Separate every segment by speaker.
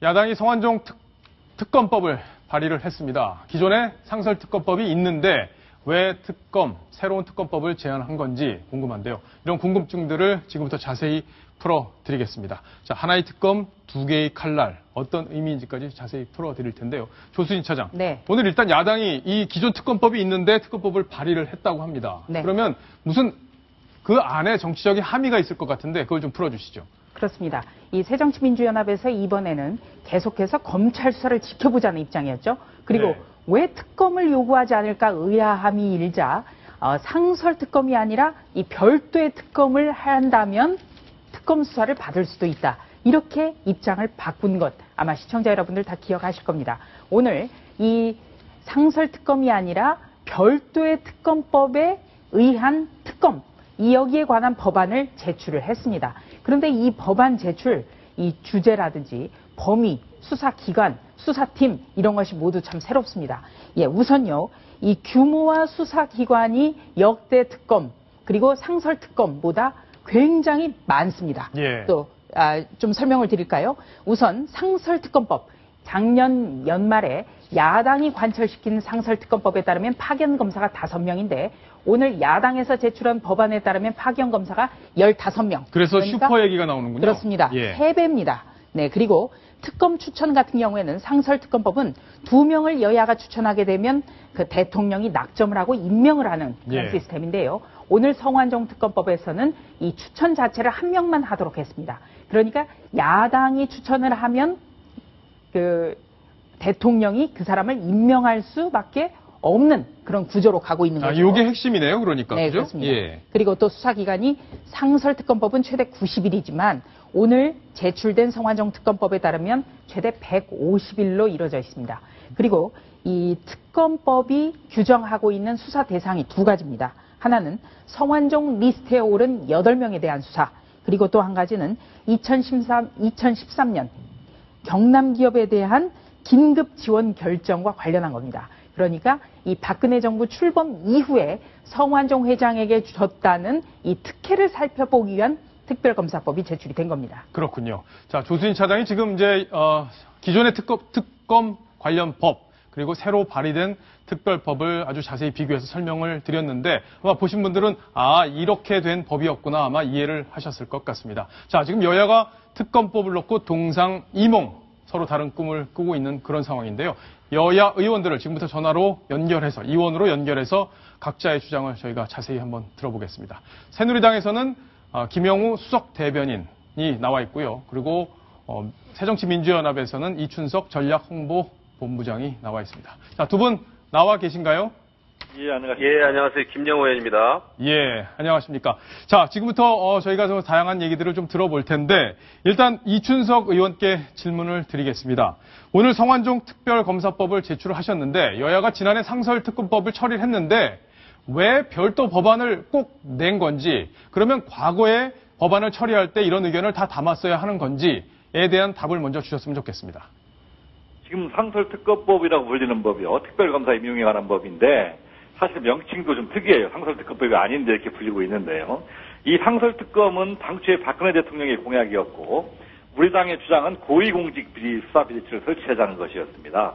Speaker 1: 야당이 성완종 특검법을 발의를 했습니다. 기존에 상설특검법이 있는데 왜 새로운 특검법을 제안한 건지 궁금한데요. 이런 궁금증들을 지금부터 자세히 풀어드리겠습니다. 자, 하나의 특검, 두 개의 칼날, 어떤 의미인지까지 자세히 풀어드릴 텐데요. 조수진 차장,
Speaker 2: 네.
Speaker 1: 오늘 일단 야당이 이 기존 특검법이 있는데 특검법을 발의를 했다고 합니다.
Speaker 2: 네.
Speaker 1: 그러면 무슨 그 안에 정치적인 함의가 있을 것 같은데 그걸 좀 풀어주시죠.
Speaker 2: 그렇습니다. 이 새정치민주연합에서 이번에는 계속해서 검찰 수사를 지켜보자는 입장이었죠. 그리고
Speaker 1: 네.
Speaker 2: 왜 특검을 요구하지 않을까 의아함이 일자 상설 특검이 아니라 이 별도의 특검을 한다면 특검 수사를 받을 수도 있다. 이렇게 입장을 바꾼 것 아마 시청자 여러분들 다 기억하실 겁니다. 오늘 이 상설 특검이 아니라 별도의 특검법에 의한 특검 이 여기에 관한 법안을 제출을 했습니다. 그런데 이 법안 제출, 이 주제라든지 범위, 수사기관, 수사팀 이런 것이 모두 참 새롭습니다. 예, 우선요, 이 규모와 수사기관이 역대 특검 그리고 상설 특검보다 굉장히 많습니다.
Speaker 1: 예.
Speaker 2: 또 좀 설명을 드릴까요? 우선 상설특검법. 작년 연말에 야당이 관철시킨 상설특검법에 따르면 파견검사가 5명인데 오늘 야당에서 제출한 법안에 따르면 파견검사가 15명.
Speaker 1: 그래서
Speaker 2: 그러니까
Speaker 1: 슈퍼 얘기가 나오는군요.
Speaker 2: 그렇습니다.
Speaker 1: 예.
Speaker 2: 3배입니다. 네, 그리고 특검 추천 같은 경우에는 상설특검법은 2명을 여야가 추천하게 되면 그 대통령이 낙점을 하고 임명을 하는 그런
Speaker 1: 예.
Speaker 2: 시스템인데요. 오늘 성완종 특검법에서는 이 추천 자체를 1명만 하도록 했습니다. 그러니까 야당이 추천을 하면 그 대통령이 그 사람을 임명할 수밖에 없는 그런 구조로 가고 있는 거죠.
Speaker 1: 이게 핵심이네요, 그러니까.
Speaker 2: 네,
Speaker 1: 그죠?
Speaker 2: 그렇습니다.
Speaker 1: 예.
Speaker 2: 그리고 또 수사기간이 상설특검법은 최대 90일이지만 오늘 제출된 성완종 특검법에 따르면 최대 150일로 이루어져 있습니다. 그리고 이 특검법이 규정하고 있는 수사 대상이 2가지입니다. 하나는 성완종 리스트에 오른 8명에 대한 수사, 그리고 또 한 가지는 2013년 경남기업에 대한 긴급 지원 결정과 관련한 겁니다. 그러니까 이 박근혜 정부 출범 이후에 성완종 회장에게 줬다는 이 특혜를 살펴보기 위한 특별검사법이 제출이 된 겁니다.
Speaker 1: 그렇군요. 자, 조수진 차장이 지금 이제 기존의 특검 관련 법 그리고 새로 발의된 특별법을 아주 자세히 비교해서 설명을 드렸는데 아마 보신 분들은 이렇게 된 법이었구나 아마 이해를 하셨을 것 같습니다. 자, 지금 여야가 특검법을 놓고 동상이몽 서로 다른 꿈을 꾸고 있는 그런 상황인데요. 여야 의원들을 지금부터 전화로 연결해서 의원으로 연결해서 각자의 주장을 저희가 자세히 한번 들어보겠습니다. 새누리당에서는 김영우 수석 대변인이 나와 있고요. 그리고 새정치민주연합에서는 이춘석 전략홍보본부장이 나와 있습니다. 자, 두 분 나와 계신가요?
Speaker 3: 예, 안녕하세요. 김영우 의원입니다.
Speaker 1: 예, 안녕하십니까. 자, 지금부터 저희가 좀 다양한 얘기들을 좀 들어볼 텐데 일단 이춘석 의원께 질문을 드리겠습니다. 오늘 성완종 특별검사법을 제출을 하셨는데 여야가 지난해 상설특검법을 처리를 했는데 왜 별도 법안을 꼭 낸 건지, 그러면 과거에 법안을 처리할 때 이런 의견을 다 담았어야 하는 건지에 대한 답을 먼저 주셨으면 좋겠습니다.
Speaker 3: 지금 상설특검법이라고 불리는 법이요. 특별검사 임용에 관한 법인데 사실 명칭도 좀 특이해요. 상설특검법이 아닌데 이렇게 불리고 있는데요. 이 상설특검은 당초에 박근혜 대통령의 공약이었고 우리 당의 주장은 고위공직비리 수사비리처를 설치하자는 것이었습니다.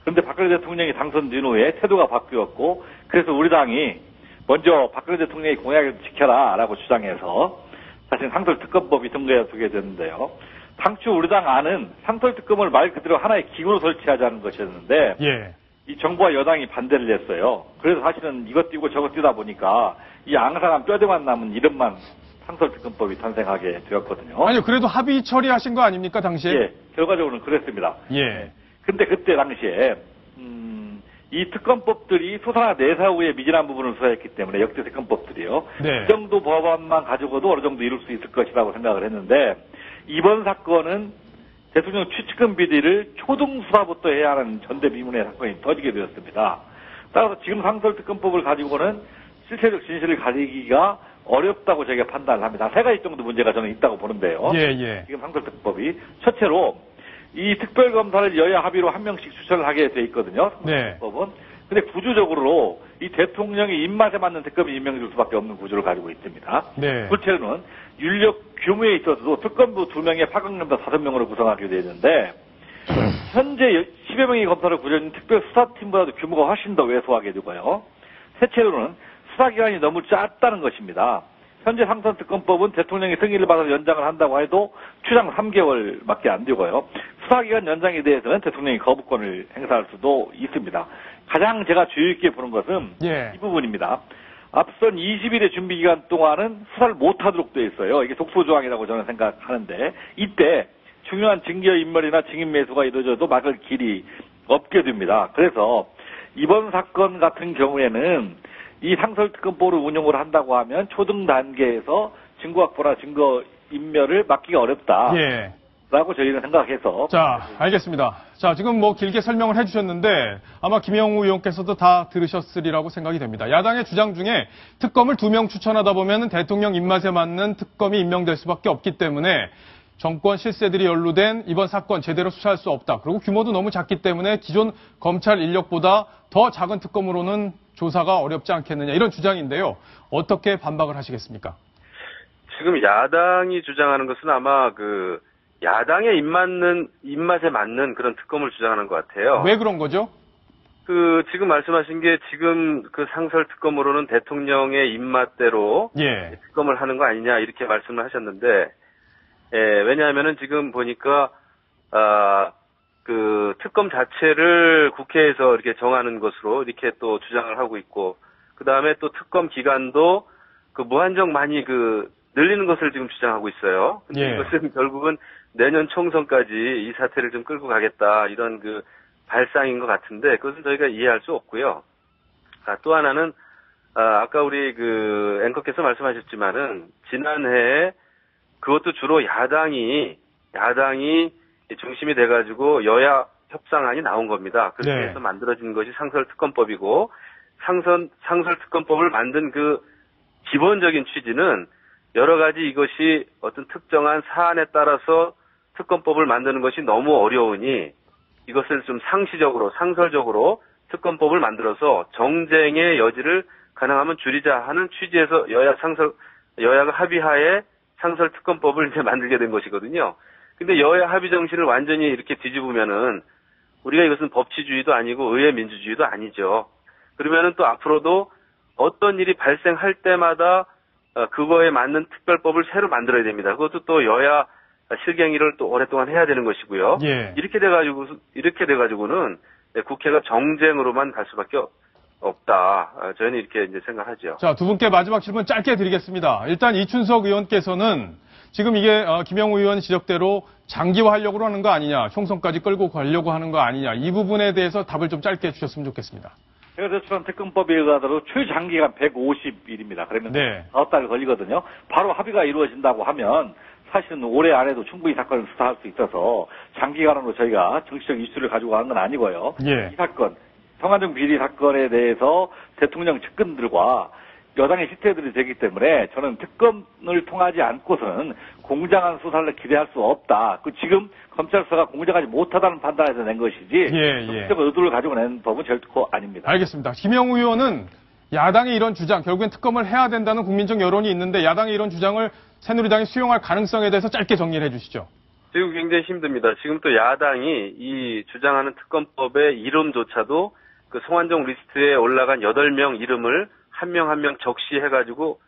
Speaker 3: 그런데 박근혜 대통령이 당선된 후에 태도가 바뀌었고 그래서 우리 당이 먼저 박근혜 대통령의 공약을 지켜라라고 주장해서 사실 상설특검법이 등재되게 됐는데요. 당초 우리 당 안은 상설특검을 말 그대로 하나의 기구로 설치하자는 것이었는데
Speaker 1: 예.
Speaker 3: 이 정부와 여당이 반대를 했어요. 그래서 사실은 이것 띄고 저것 띄다 보니까 이 앙상한 뼈대만 남은 이름만 상설특검법이 탄생하게 되었거든요.
Speaker 1: 아니요, 그래도 합의 처리하신 거 아닙니까, 당시에?
Speaker 3: 예, 결과적으로는 그랬습니다.
Speaker 1: 예.
Speaker 3: 근데 그때 당시에 이 특검법들이 수사나 내사 후에 미진한 부분을 수사했기 때문에 역대 특검법들이요.
Speaker 1: 네.
Speaker 3: 이 정도 법안만 가지고도 어느 정도 이룰 수 있을 것이라고 생각을 했는데 이번 사건은 대통령 추측금 비리를 초등 수사부터 해야 하는 전대미문의 사건이 터지게 되었습니다. 따라서 지금 상설특검법을 가지고는 실체적 진실을 가리기가 어렵다고 저희가 판단을 합니다. 3가지 정도 문제가 저는 있다고 보는데요.
Speaker 1: 예.
Speaker 3: 지금 상설특검법이 첫째로 이 특별검사를 여야 합의로 1명씩 추천을 하게 돼 있거든요.
Speaker 1: 네.
Speaker 3: 법은. 근데 구조적으로 이 대통령의 입맛에 맞는 특검이 임명될 수밖에 없는 구조를 가지고 있습니다.
Speaker 1: 네.
Speaker 3: 실제로는 윤력 규모에 있어서도 특검부 2명에 파견검사 5명으로 구성하게 되어 있는데 현재 10여 명의 검사를 구성한 특별수사팀보다도 규모가 훨씬 더 왜소하게 되고요. 셋째로는 수사기간이 너무 짧다는 것입니다. 현재 상선특검법은 대통령이 승인을 받아서 연장을 한다고 해도 추장 3개월밖에 안 되고요. 수사기간 연장에 대해서는 대통령이 거부권을 행사할 수도 있습니다. 가장 제가 주의 깊게 보는 것은
Speaker 1: 예.
Speaker 3: 이 부분입니다. 앞선 20일의 준비기간 동안은 수사를 못하도록 되어 있어요. 이게 독소조항이라고 저는 생각하는데 이때 중요한 증거인멸이나 증인매수가 이루어져도 막을 길이 없게 됩니다. 그래서 이번 사건 같은 경우에는 이 상설특검법을 운용을 한다고 하면 초등 단계에서 증거확보나 증거인멸을 막기가 어렵다.
Speaker 1: 예.
Speaker 3: 라고 저희는 생각해서.
Speaker 1: 자, 알겠습니다. 자, 지금 뭐 길게 설명을 해주셨는데 아마 김영우 의원께서도 다 들으셨으리라고 생각이 됩니다. 야당의 주장 중에 특검을 2명 추천하다 보면 대통령 입맛에 맞는 특검이 임명될 수밖에 없기 때문에 정권 실세들이 연루된 이번 사건 제대로 수사할 수 없다. 그리고 규모도 너무 작기 때문에 기존 검찰 인력보다 더 작은 특검으로는 조사가 어렵지 않겠느냐 이런 주장인데요. 어떻게 반박을 하시겠습니까?
Speaker 4: 지금 야당이 주장하는 것은 아마 야당의 입맛에 맞는 그런 특검을 주장하는 것 같아요.
Speaker 1: 왜 그런 거죠?
Speaker 4: 지금 말씀하신 게 지금 상설 특검으로는 대통령의 입맛대로
Speaker 1: 예.
Speaker 4: 특검을 하는 거 아니냐 이렇게 말씀을 하셨는데, 왜냐하면은 지금 보니까, 특검 자체를 국회에서 이렇게 정하는 것으로 이렇게 또 주장을 하고 있고, 그 다음에 또 특검 기간도 무한정 많이 늘리는 것을 지금 주장하고 있어요. 근데
Speaker 1: 예.
Speaker 4: 이것은 결국은 내년 총선까지 이 사태를 좀 끌고 가겠다 이런 발상인 것 같은데 그것은 저희가 이해할 수 없고요. 또 하나는 아까 우리 앵커께서 말씀하셨지만은 지난해에 그것도 주로 야당이 중심이 돼가지고 여야 협상안이 나온 겁니다. 그렇게
Speaker 1: 네.
Speaker 4: 해서 만들어진 것이 상설특검법이고 상설특검법을 만든 기본적인 취지는 여러 가지 이것이 어떤 특정한 사안에 따라서 특검법을 만드는 것이 너무 어려우니 이것을 좀 상설적으로 특검법을 만들어서 정쟁의 여지를 가능하면 줄이자 하는 취지에서 여야가 합의하에 상설특검법을 이제 만들게 된 것이거든요. 근데 여야 합의 정신을 완전히 이렇게 뒤집으면은 우리가 이것은 법치주의도 아니고 의회 민주주의도 아니죠. 그러면은 또 앞으로도 어떤 일이 발생할 때마다 그거에 맞는 특별법을 새로 만들어야 됩니다. 그것도 또 여야 실갱이를 또 오랫동안 해야 되는 것이고요.
Speaker 1: 예.
Speaker 4: 이렇게 돼가지고는 국회가 정쟁으로만 갈 수밖에 없다. 저희는 이렇게 이제 생각하죠.
Speaker 1: 자, 두 분께 마지막 질문 짧게 드리겠습니다. 일단 이춘석 의원께서는 지금 이게 김영우 의원 지적대로 장기화하려고 하는 거 아니냐, 총선까지 끌고 가려고 하는 거 아니냐, 이 부분에 대해서 답을 좀 짧게 해주셨으면 좋겠습니다. 제가
Speaker 3: 제출한 특검법에 의하더라도 최장기간 150일입니다. 그러면
Speaker 1: 네.
Speaker 3: 5달 걸리거든요. 바로 합의가 이루어진다고 하면 사실은 올해 안에도 충분히 사건을 수사할 수 있어서 장기간으로 저희가 정치적 이슈를 가지고 가는 건 아니고요.
Speaker 1: 예.
Speaker 3: 이 사건, 성완종 비리 사건에 대해서 대통령 측근들과 여당의 시태들이 되기 때문에 저는 특검을 통하지 않고서는 공정한 수사를 기대할 수 없다. 지금 검찰 수사가 공정하지 못하다는 판단에서 낸 것이지 정치적 의도를 가지고 낸 법은 결코 아닙니다.
Speaker 1: 알겠습니다. 김영우 의원은 야당의 이런 주장, 결국엔 특검을 해야 된다는 국민적 여론이 있는데 야당의 이런 주장을 새누리당이 수용할 가능성에 대해서 짧게 정리를 해주시죠.
Speaker 4: 지금 굉장히 힘듭니다. 지금 또 야당이 이 주장하는 특검법의 이름조차도 송환종 리스트에 올라간 8명 이름을 한 명 한 명 적시해가지고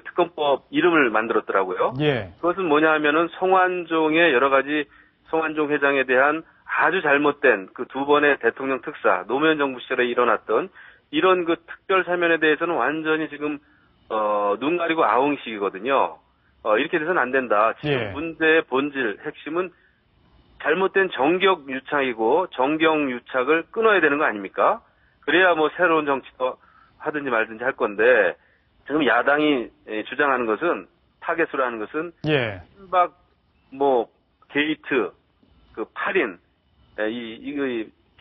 Speaker 4: 특검법 이름을 만들었더라고요.
Speaker 1: 예.
Speaker 4: 그것은 뭐냐 하면은 송환종의 여러 가지 송환종 회장에 대한 아주 잘못된 두 번의 대통령 특사, 노무현 정부 시절에 일어났던 이런 특별 사면에 대해서는 완전히 지금, 눈 가리고 아웅식이거든요. 이렇게 돼서는 안 된다. 지금
Speaker 1: 예.
Speaker 4: 문제의 본질, 핵심은 잘못된 정격 유착이고 정경 유착을 끊어야 되는 거 아닙니까? 그래야 새로운 정치도 하든지 말든지 할 건데, 지금 야당이 주장하는 것은, 타겟으로 하는 것은,
Speaker 1: 예.
Speaker 4: 친박, 게이트, 8인,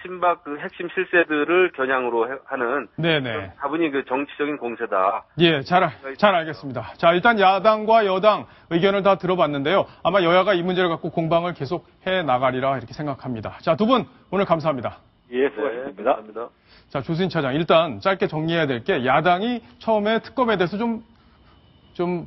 Speaker 4: 친박 핵심 실세들을 겨냥으로 하는,
Speaker 1: 네네.
Speaker 4: 다분히 정치적인 공세다.
Speaker 1: 예, 잘 알겠습니다. 자, 일단 야당과 여당 의견을 다 들어봤는데요. 아마 여야가 이 문제를 갖고 공방을 계속 해 나가리라 이렇게 생각합니다. 자, 두 분 오늘 감사합니다.
Speaker 3: 예, 수고하셨습니다.
Speaker 4: 네, 감사합니다.
Speaker 1: 자, 조수진 차장, 일단 짧게 정리해야 될 게 야당이 처음에 특검에 대해서 좀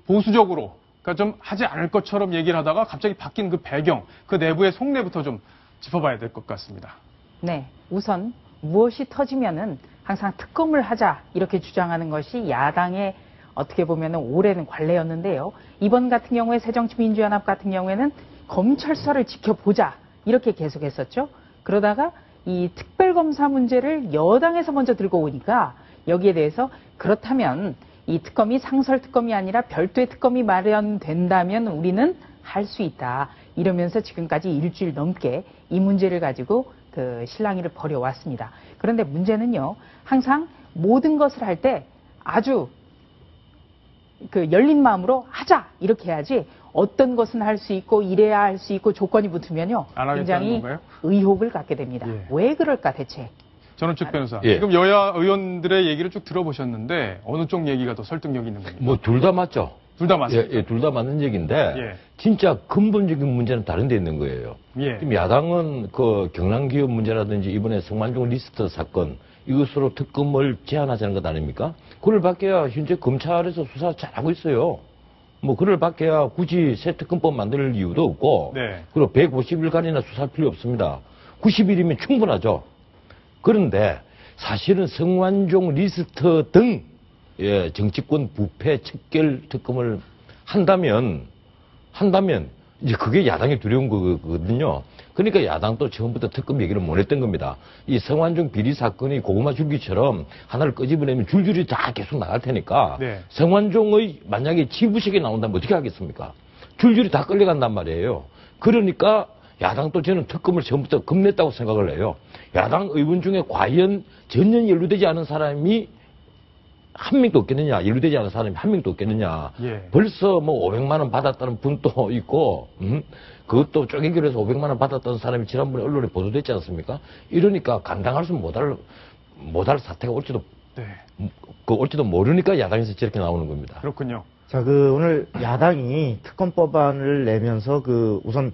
Speaker 1: 보수적으로, 그러니까 좀 하지 않을 것처럼 얘기를 하다가 갑자기 바뀐 배경, 내부의 속내부터 좀 짚어봐야 될 것 같습니다.
Speaker 2: 네, 우선 무엇이 터지면은 항상 특검을 하자 이렇게 주장하는 것이 야당의 어떻게 보면 오랜 관례였는데요. 이번 같은 경우에 새정치민주연합 같은 경우에는 검찰 수사를 지켜보자 이렇게 계속했었죠. 그러다가 이 특별검사 문제를 여당에서 먼저 들고 오니까 여기에 대해서 그렇다면 이 특검이 상설특검이 아니라 별도의 특검이 마련된다면 우리는 할 수 있다. 이러면서 지금까지 일주일 넘게 이 문제를 가지고 그 실랑이를 벌여왔습니다. 그런데 문제는요. 항상 모든 것을 할 때 아주 그 열린 마음으로 하자 이렇게 해야지 어떤 것은 할 수 있고 이래야 할 수 있고 조건이 붙으면요.
Speaker 1: 안 하겠다는
Speaker 2: 굉장히
Speaker 1: 건가요?
Speaker 2: 의혹을 갖게 됩니다.
Speaker 1: 예.
Speaker 2: 왜 그럴까 대체?
Speaker 1: 전원책 변호사.
Speaker 5: 예.
Speaker 1: 지금 여야 의원들의 얘기를 쭉 들어보셨는데 어느 쪽 얘기가 더 설득력 있는 겁니까?
Speaker 5: 뭐 둘 다 맞죠.
Speaker 1: 둘 다 맞습니다.
Speaker 5: 예, 둘 다 맞는 얘기인데
Speaker 1: 예.
Speaker 5: 진짜 근본적인 문제는 다른 데 있는 거예요.
Speaker 1: 예.
Speaker 5: 지금 야당은 그 경남기업 문제라든지 이번에 성완종 리스트 사건 이것으로 특검을 제안하자는 것 아닙니까? 그걸 밖에야 현재 검찰에서 수사 잘하고 있어요. 뭐 그걸 밖에야 굳이 새 특검법 만들 이유도 없고
Speaker 1: 네.
Speaker 5: 그리고 150일간이나 수사할 필요 없습니다. 90일이면 충분하죠. 그런데 사실은 성완종 리스트 등 예, 정치권 부패 척결 특검을 한다면 이제 그게 야당이 두려운 거거든요. 그러니까 야당도 처음부터 특검 얘기를 못 했던 겁니다. 이 성완종 비리 사건이 고구마 줄기처럼 하나를 끄집어내면 줄줄이 다 계속 나갈 테니까
Speaker 1: 네.
Speaker 5: 성완종의 만약에 지부식이 나온다면 어떻게 하겠습니까? 줄줄이 다 끌려간단 말이에요. 그러니까 야당도 저는 특검을 처음부터 겁냈다고 생각을 해요. 야당 의원 중에 과연 전혀 연루되지 않은 사람이 한 명도 없겠느냐, 연루되지 않은 사람이 한 명도 없겠느냐.
Speaker 1: 예.
Speaker 5: 벌써 뭐 500만 원 받았다는 분도 있고, 그것도 쪼개기로 해서 500만 원 받았다는 사람이 지난번에 언론에 보도됐지 않습니까? 이러니까 감당할 수 못할 사태가 올지도,
Speaker 1: 네.
Speaker 5: 올지도 모르니까 야당에서 저렇게 나오는 겁니다.
Speaker 1: 그렇군요.
Speaker 6: 자, 오늘 야당이 특검법안을 내면서 우선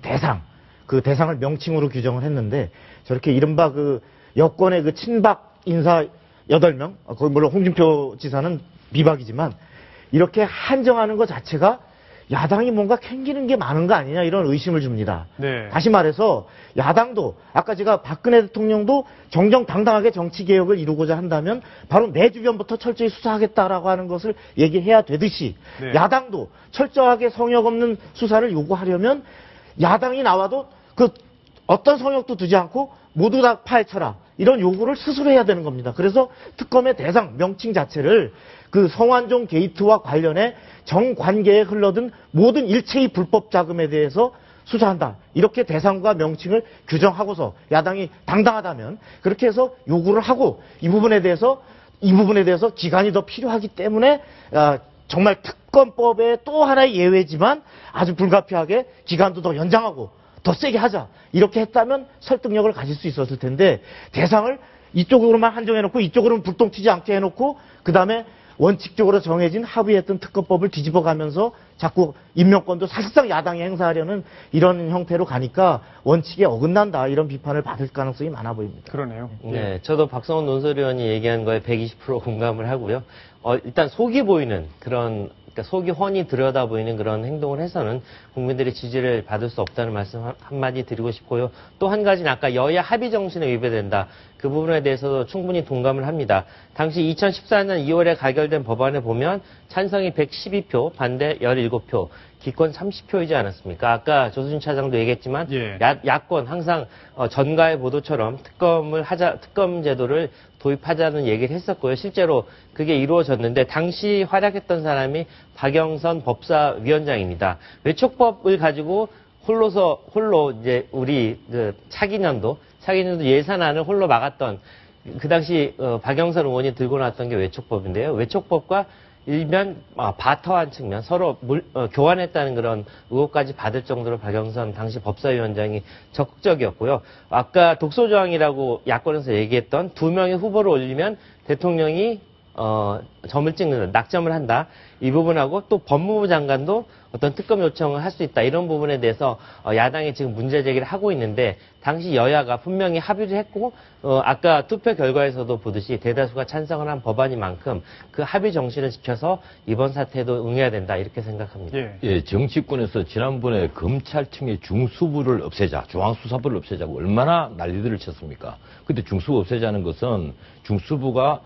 Speaker 6: 그 대상을 명칭으로 규정을 했는데 저렇게 이른바 여권의 친박 인사 8명, 거기 물론 홍준표 지사는 비박이지만 이렇게 한정하는 것 자체가 야당이 뭔가 캥기는 게 많은 거 아니냐 이런 의심을 줍니다.
Speaker 1: 네.
Speaker 6: 다시 말해서 야당도 아까 제가 박근혜 대통령도 정정당당하게 정치개혁을 이루고자 한다면 바로 내 주변부터 철저히 수사하겠다라고 하는 것을 얘기해야 되듯이
Speaker 1: 네.
Speaker 6: 야당도 철저하게 성역 없는 수사를 요구하려면 야당이 나와도 어떤 성역도 두지 않고 모두 다 파헤쳐라. 이런 요구를 스스로 해야 되는 겁니다. 그래서 특검의 대상, 명칭 자체를 성완종 게이트와 관련해 정관계에 흘러든 모든 일체의 불법 자금에 대해서 수사한다. 이렇게 대상과 명칭을 규정하고서 야당이 당당하다면 그렇게 해서 요구를 하고 이 부분에 대해서 기간이 더 필요하기 때문에 정말 특검법의 또 하나의 예외지만 아주 불가피하게 기간도 더 연장하고 더 세게 하자. 이렇게 했다면 설득력을 가질 수 있었을 텐데 대상을 이쪽으로만 한정해놓고 이쪽으로는 불똥 튀지 않게 해놓고 그 다음에 원칙적으로 정해진 합의했던 특검법을 뒤집어가면서 자꾸 임명권도 사실상 야당이 행사하려는 이런 형태로 가니까 원칙에 어긋난다. 이런 비판을 받을 가능성이 많아 보입니다.
Speaker 1: 그러네요.
Speaker 7: 네, 저도 박성원 논설위원이 얘기한 거에 120% 공감을 하고요. 일단 속이 보이는 그러니까 속이 훤히 들여다 보이는 그런 행동을 해서는 국민들의 지지를 받을 수 없다는 말씀 한마디 드리고 싶고요. 또 한 가지는 아까 여야 합의 정신에 위배된다. 그 부분에 대해서도 충분히 동감을 합니다. 당시 2014년 2월에 가결된 법안에 보면 찬성이 112표, 반대 17표, 기권 30표이지 않았습니까? 아까 조수진 차장도 얘기했지만
Speaker 1: 예.
Speaker 7: 야권 항상 전가의 보도처럼 특검 제도를 도입하자는 얘기를 했었고요. 실제로 그게 이루어졌는데 당시 활약했던 사람이 박영선 법사위원장입니다. 외촉법을 가지고 홀로 이제 우리 차기년도 예산안을 홀로 막았던 그 당시 박영선 의원이 들고 나왔던 게 외촉법인데요. 외촉법과 일면 바터한 측면 서로 교환했다는 그런 의혹까지 받을 정도로 박영선 당시 법사위원장이 적극적이었고요. 아까 독소조항이라고 야권에서 얘기했던 2명의 후보를 올리면 대통령이 점을 찍는 낙점을 한다. 이 부분하고 또 법무부 장관도 어떤 특검 요청을 할 수 있다 이런 부분에 대해서 야당이 지금 문제 제기를 하고 있는데 당시 여야가 분명히 합의를 했고 아까 투표 결과에서도 보듯이 대다수가 찬성을 한 법안인 만큼 그 합의 정신을 지켜서 이번 사태에도 응해야 된다 이렇게 생각합니다.
Speaker 5: 예, 정치권에서 지난번에 검찰청의 중수부를 없애자, 중앙수사부를 없애자고 얼마나 난리들을 쳤습니까? 근데 중수부 없애자는 것은 중수부가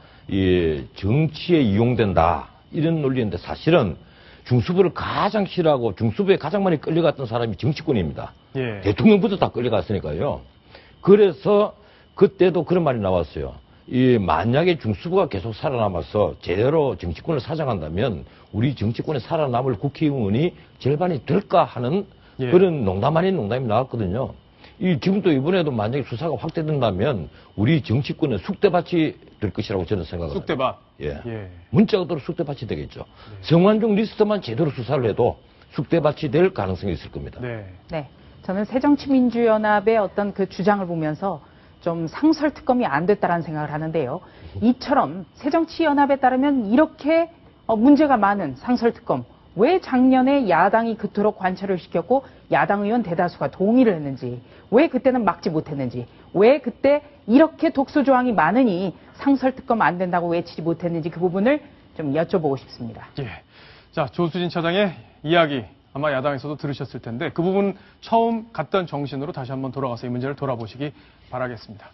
Speaker 5: 정치에 이용된다 이런 논리인데 사실은 중수부를 가장 싫어하고 중수부에 가장 많이 끌려갔던 사람이 정치권입니다.
Speaker 1: 예.
Speaker 5: 대통령부터 다 끌려갔으니까요. 그래서 그때도 그런 말이 나왔어요. 만약에 중수부가 계속 살아남아서 제대로 정치권을 사장한다면 우리 정치권에 살아남을 국회의원이 절반이 될까 하는 그런 농담 아닌 농담이 나왔거든요. 지금도 이번에도 만약에 수사가 확대된다면 우리 정치권은 쑥대밭이 될 것이라고 저는 생각합니다.
Speaker 1: 쑥대밭.
Speaker 5: 예. 문자 그대로 쑥대밭이 되겠죠. 성완종 리스트만 제대로 수사를 해도 쑥대밭이 될 가능성이 있을 겁니다.
Speaker 2: 네. 저는 새정치민주연합의 어떤 그 주장을 보면서 좀 상설특검이 안 됐다라는 생각을 하는데요. 이처럼 새정치연합에 따르면 이렇게 문제가 많은 상설특검, 왜 작년에 야당이 그토록 관철을 시켰고 야당 의원 대다수가 동의를 했는지, 왜 그때는 막지 못했는지, 왜 그때 이렇게 독소 조항이 많으니 상설특검 안 된다고 외치지 못했는지 그 부분을 좀 여쭤보고 싶습니다.
Speaker 1: 예. 자, 조수진 차장의 이야기 아마 야당에서도 들으셨을 텐데 그 부분 처음 갔던 정신으로 다시 한번 돌아가서 이 문제를 돌아보시기 바라겠습니다.